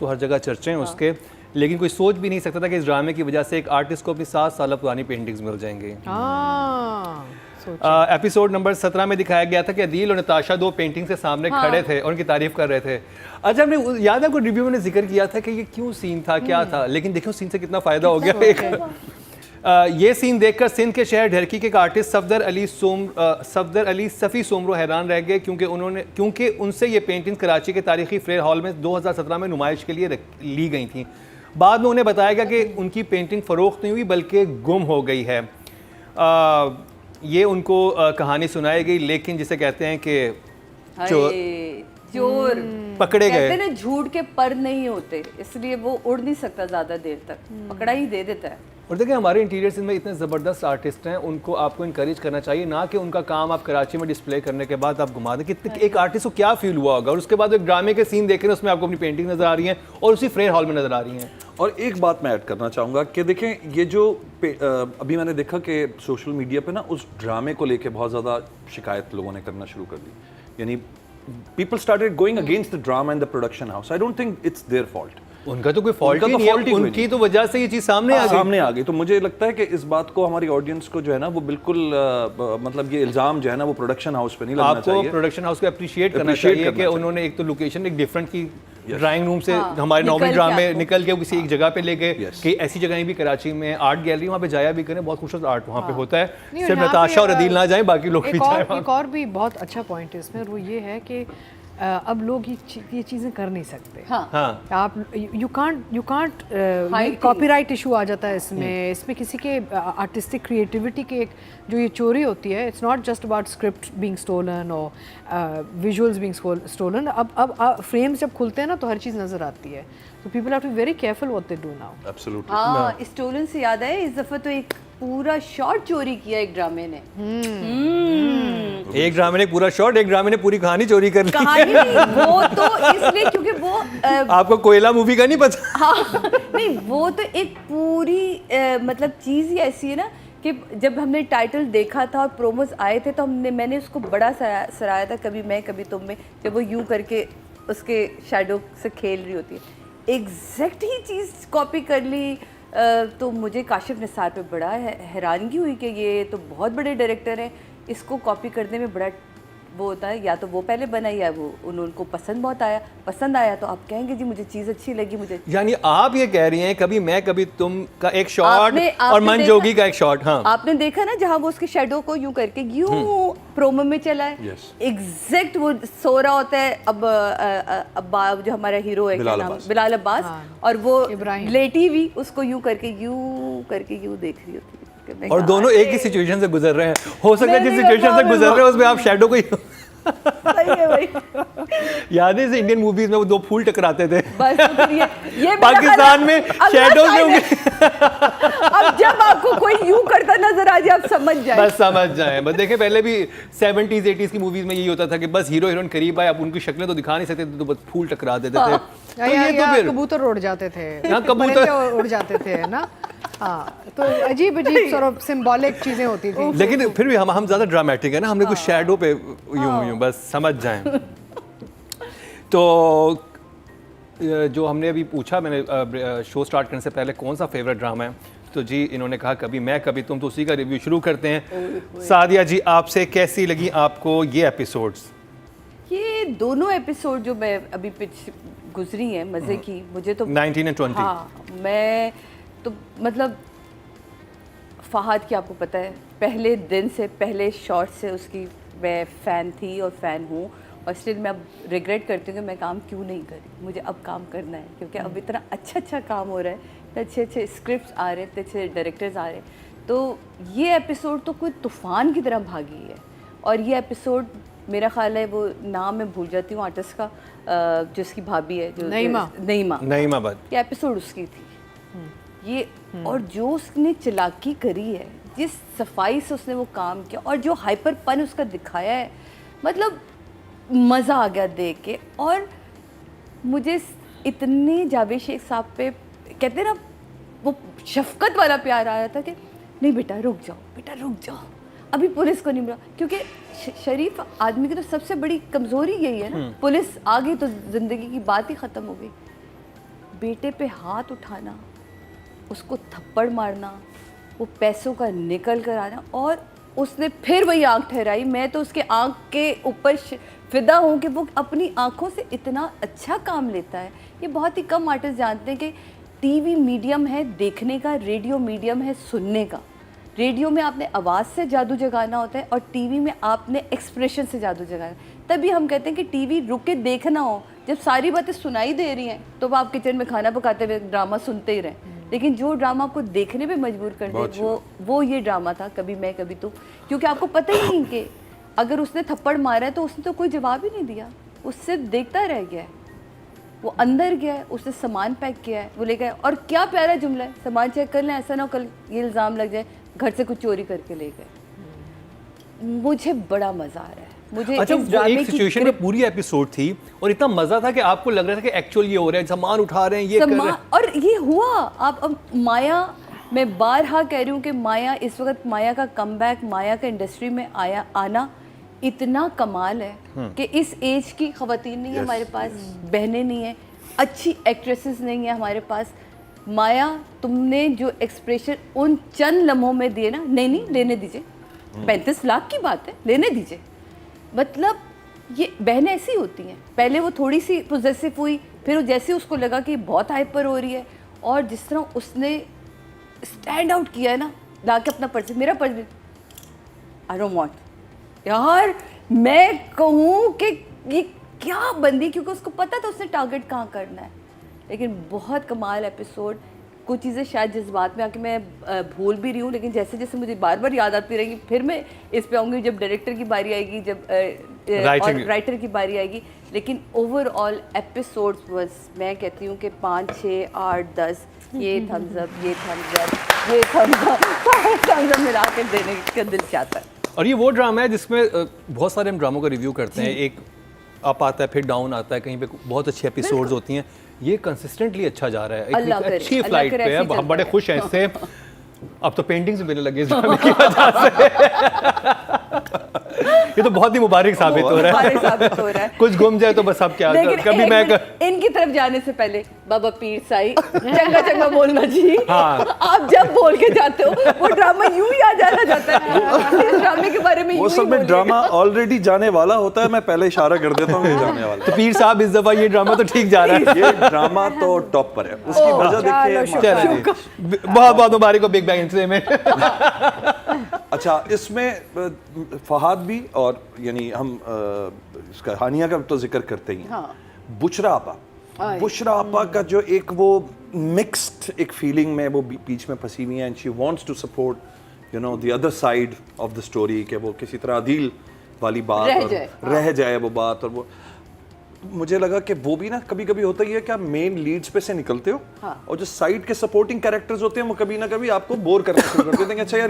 तो हर जगह चर्चे हैं उसके, लेकिन कोई सोच भी नहीं सकता था कि इस ड्रामे की वजह से एक आर्टिस्ट को अपनी 7 साल पुरानी पेंटिंग्स मिल जाएंगी। एपिसोड नंबर 17 में दिखाया गया था कि अदील और नताशा 2 पेंटिंग से सामने खड़े थे और उनकी तारीफ कर रहे थे। अच्छा, हमने याद है आपको रिव्यू में जिक्र किया था कि ये क्यों सीन था, क्या था, लेकिन देखो सीन से कितना फ़ायदा हो गया। ये सीन देखकर सिंध के शहर ढरकी के आर्टिस्ट सफदर अली सफ़ी सोमरो हैरान रह गए क्योंकि उनसे ये पेंटिंग कराची के तारीखी फ्रेयर हॉल में 2017 में नुमाइश के लिए ली गई थी। बाद में उन्हें बताया गया कि उनकी पेंटिंग फ़रोख्त नहीं हुई बल्कि गुम हो गई है। ये उनको कहानी सुनाई गई, लेकिन जिसे कहते हैं कि चोर पकड़े गए। कहते हैं ना, झूठ के पर नहीं होते, इसलिए वो उड़ नहीं सकता ज़्यादा देर तक, पकड़ा ही दे देता है। और देखिए हमारे इंटीरियर्स में इतने ज़बरदस्त आर्टिस्ट हैं, उनको आपको इनकरेज करना चाहिए, ना कि उनका काम आप कराची में डिस्प्ले करने के बाद आप घुमा दें। कि एक आर्टिस्ट को क्या फील हुआ होगा, और उसके बाद एक ड्रामे के सीन देख रहे हैं, उसमें आपको अपनी पेंटिंग नज़र आ रही है और उसी फ्रेयर हॉल में नज़र आ रही हैं। और एक बात मैं ऐड करना चाहूँगा कि देखें, ये जो अभी मैंने देखा कि सोशल मीडिया पे ना उस ड्रामे को लेके बहुत ज़्यादा शिकायत लोगों ने करना शुरू कर दी, यानी people started going against the drama and the production house. I don't think it's their fault, उनका तो कोई फॉल्ट ही नहीं है, उनकी तो वजह से ये चीज़ सामने आ गई। तो मुझे लगता है कि इस बात को हमारी ऑडियंस को जो है ना वो बिल्कुल मतलब ये इल्ज़ाम जो है ना वो प्रोडक्शन हाउस पे नहीं लगना चाहिए। आपको प्रोडक्शन हाउस को अप्रिशिएट करना चाहिए कि उन्होंने एक तो लोकेशन एक डिफरेंट की, ड्राइंग रूम से हमारे नॉर्मल ड्रामे निकल के किसी एक जगह पे ले गए। कई ऐसी जगह भी कराची में आर्ट गैलरी, वहाँ पे जाया भी करें, बहुत खूबसूरत आर्ट वहाँ पे होता है। सिर्फ नताशा और अदील ना जाएं, बाकी लोग भी जाएं। एक और भी बहुत अच्छा पॉइंट है इसमें, वो ये है कि अब लोग ये चीज़ें कर नहीं सकते। हाँ। आप यू कांट कॉपीराइट इशू आ जाता है इसमें किसी के आर्टिस्टिक क्रिएटिविटी के एक जो ये चोरी होती है, it's not just about script being stolen और विजुअल्स बीइंग स्टोलन। अब फ्रेम्स जब खुलते हैं ना तो हर चीज़ नज़र आती है, तो people have to be very careful what they do now. Absolutely. हाँ, स्टोलन से याद आया, इस दफ़ा तो एक पूरा शॉट चोरी किया एक ड्रामे ने। एक ड्रामे ने पूरा शॉट, एक ड्रामे ने पूरी कहानी चोरी कर ली। कहानी नहीं, वो तो इसलिए क्योंकि वो आपको कोयला मूवी का नहीं पता? हाँ, नहीं, वो तो एक पूरी मतलब चीज़ ही ऐसी है ना कि जब हमने टाइटल देखा था और प्रोमोस आए थे तो मैंने उसको बड़ा सराहा था, कभी मैं कभी तुम में, जब वो यूं करके उसके शैडो से खेल रही होती है, एग्जैक्ट ही चीज़ कॉपी कर ली। तो मुझे काशिफ निसार पे बड़ा हैरानगी हुई कि ये तो बहुत बड़े डायरेक्टर हैं, इसको कॉपी करने में बड़ा वो होता है, या तो वो पहले बनाई या वो उनको पसंद आया तो आप कहेंगे जी मुझे चीज़ अच्छी लगी मुझे। यानी आप ये कह रही हैं कभी मैं कभी तुम का एक शॉट और मन जोगी का एक शॉट। हाँ, आपने देखा ना जहाँ वो उसके शेडो को यूं करके यूं प्रोमो में चला है, एग्जैक्ट वो सो रहा होता है अब जो हमारा हीरो है बिलाल अब्बास, और वो लेटी हुई उसको यूं करके यूं देख रही होती है, और दोनों एक ही सिचुएशन से गुजर रहे हैं। हो सकता है जिस सिचुएशन से गुजर रहे हैं उसमें आप शैडो को सही है भाई। याद है इंडियन मूवीज में वो 2 फूल टकराते थे, बस ये पाकिस्तान में शैडोज होंगे। अब जब आपको कोई यूं करता नजर आ जाए आप समझ जाए, बस समझ जाए। बस देखें पहले भी 70s 80s की मूवीज में यही होता था कि बस हीरो हीरोइन करीब आए, अब उनकी शक्लें तो दिखा नहीं सकते थे तो बस फूल टकरा देते थे। तो ये तो फिर कबूतर उड़ जाते थे, कबूतर उड़ जाते थे ना। हाँ, तो अजीब सिंबॉलिक चीज़ें होती थी, लेकिन फिर भी हम ज़्यादा ड्रामेटिक है ना, हमने कुछ शैडो पे यूं बस समझ जाएं। तो जो हमने अभी पूछा, मैंने शो स्टार्ट करने से पहले कौन सा फेवरेट ड्रामा है, तो जी इन्होंने कहा कभी मैं कभी तुम, तो उसी का रिव्यू शुरू करते हैं। सादिया जी, आपसे कैसी लगी आपको ये एपिसोड्स? ये दोनों एपिसोड जो मैं अभी पिछ गुजरी हैं मज़े की, मुझे तो 19 और 20। हाँ, मैं तो मतलब फ़हाद की आपको पता है पहले दिन से, पहले शॉट से उसकी मैं फ़ैन थी और फ़ैन हूँ, और स्टिल मैं अब रिग्रेट करती हूँ कि मैं काम क्यों नहीं करी। मुझे अब काम करना है क्योंकि अब इतना अच्छा काम हो रहा है, इतने अच्छे स्क्रिप्ट्स आ रहे हैं, इतने अच्छे डायरेक्टर्स आ रहे हैं। तो ये एपिसोड तो कोई तूफ़ान की तरह भागी है, और ये एपिसोड मेरा ख्याल है, वो नाम मैं भूल जाती हूँ आर्टिस्ट का, जो उसकी भाभी है, जो नईमा बट, ये एपिसोड उसकी थी ये। और जो उसने चालाकी करी है, जिस सफाई से उसने वो काम किया, और जो हाइपरपन उसका दिखाया है, मतलब मज़ा आ गया देख के। और मुझे इतने जावेद शेख साहब पे कहते हैं ना वो शफकत वाला प्यार आया था कि नहीं बेटा रुक जाओ, अभी पुलिस को नहीं मिला, क्योंकि शरीफ आदमी की तो सबसे बड़ी कमज़ोरी यही है ना, पुलिस आ गई तो ज़िंदगी की बात ही ख़त्म हो गई। बेटे पे हाथ उठाना, उसको थप्पड़ मारना, वो पैसों का निकल कर आना, और उसने फिर वही आँख ठहराई। मैं तो उसके आँख के ऊपर फिदा हूँ कि वो अपनी आँखों से इतना अच्छा काम लेता है। ये बहुत ही कम आर्टिस्ट जानते हैं कि टीवी मीडियम है देखने का, रेडियो मीडियम है सुनने का। रेडियो में आपने आवाज़ से जादू जगाना होता है और टीवी में आपने एक्सप्रेशन से जादू जगाना। तभी हम कहते हैं कि टीवी रुक के देखना हो, जब सारी बातें सुनाई दे रही हैं तो आप किचन में खाना पकाते हुए ड्रामा सुनते ही रहें, लेकिन जो ड्रामा आपको देखने पे मजबूर कर दे वो ये ड्रामा था कभी मैं कभी तू। क्योंकि आपको पता ही नहीं कि अगर उसने थप्पड़ मारा है तो उसने तो कोई जवाब ही नहीं दिया, वो सिर्फ देखता रह गया है, वो अंदर गया है, उसने सामान पैक किया है, वो ले गया। और क्या प्यारा जुमला है, सामान चेक कर लें, ऐसा ना हो कल ये इल्ज़ाम लग जाए घर से कुछ चोरी करके ले गए। मुझे बड़ा मज़ा आ रहा है। मुझे अच्छा, इस वो ड्रामे एक की सिचुएशन में पूरी एपिसोड थी और इतना मजा था कि आपको लग रहा था कि एक्चुअल ये हो रहा है, सामान उठा रहे हैं, ये कर रहे हैं। और ये हुआ। आप अब माया, मैं बारहा कह रही हूँ कि माया इस वक्त, माया का कमबैक, माया का इंडस्ट्री में आना इतना कमाल है कि इस एज की ख़वातीन नहीं है हमारे पास, बहनें नहीं है, अच्छी एक्ट्रेसेस नहीं है हमारे पास। माया, तुमने जो एक्सप्रेशन उन चंद लम्हों में दिए ना, नहीं लेने दीजिए, 35 लाख की बात है, लेने दीजिए। मतलब ये बहनें ऐसी होती हैं, पहले वो थोड़ी सी पोजेसिव हुई, फिर वो जैसे उसको लगा कि बहुत हाइपर हो रही है, और जिस तरह उसने स्टैंड आउट किया है ना, ला के अपना पर्स, मेरा पर्स, आई डोंट वांट यार, मैं कहूँ कि ये क्या बंदी, क्योंकि उसको पता था उसने टारगेट कहाँ करना है। लेकिन बहुत कमाल एपिसोड। कुछ चीज़ें शायद जज्बात में आके मैं भूल भी रही हूँ, लेकिन जैसे जैसे मुझे बार बार याद आती रहेंगी, फिर मैं इस पे आऊँगी जब डायरेक्टर की बारी आएगी, जब और राइटर की बारी आएगी। लेकिन ओवरऑल एपिसोड्स वाज, मैं कहती हूँ कि 5, 6, 8, 10 ये थम्स अप, ये थम्स अप, ये थम्स अप, थम्स अप मिला के देने का दिल चाहता है। और ये वो ड्रामा है जिसमें बहुत सारे हम ड्रामों का रिव्यू करते हैं, एक अप आता है फिर डाउन आता है, कहीं पे बहुत अच्छी एपिसोड्स होती हैं, ये कंसिस्टेंट अच्छा जा रहा है, एक अच्छी फ्लाइट पे है, हम बड़े खुश हैं इससे। अब तो पेंटिंग्स मिलने लगे इस ड्रामे की वजह से। ये तो बहुत ही मुबारक साबित हो रहा है। कुछ गुम जाए तो बस अब क्या, कभी मैं इनकी तरफ जाने से पहले बाबा पीर साई चंगा चंगा बोलना जी। हाँ। आप जब बोल के जाते हो वो ड्रामा यूं ही आ जाता है। इस ड्रामे के बारे में वो सब में ड्रामा ऑलरेडी जाने वाला होता है, मैं पहले इशारा कर देता हूँ जाने वाला। तो पीर साहब इस दफा ये ड्रामा तो ठीक जा रहा है, ये ड्रामा तो टॉप पर है, उसकी वजह देखिए। बहुत बहुत मुबारक हो बिग बैंग इंटरटेनमेंट में। अच्छा, इसमें फहाद भी, और यानी हम इसका हानिया का तो जिक्र करते ही हैं, बुशरा आपा का जो एक वो मिक्स्ड एक फीलिंग में वो बीच में फंसी हुई है, and she wants to support the other side of the story, कि वो किसी तरह अदील वाली बात रह जाए वो बात। और वो मुझे लगा कि वो भी ना कभी कभी होता ही है कि आप मेन लीड्स पे से निकलते हो, और जो साइड के सपोर्टिंग कैरेक्टर्स होते हैं वो कभी ना कभी आपको बोर करना शुरू कर देते हैं। अच्छा यार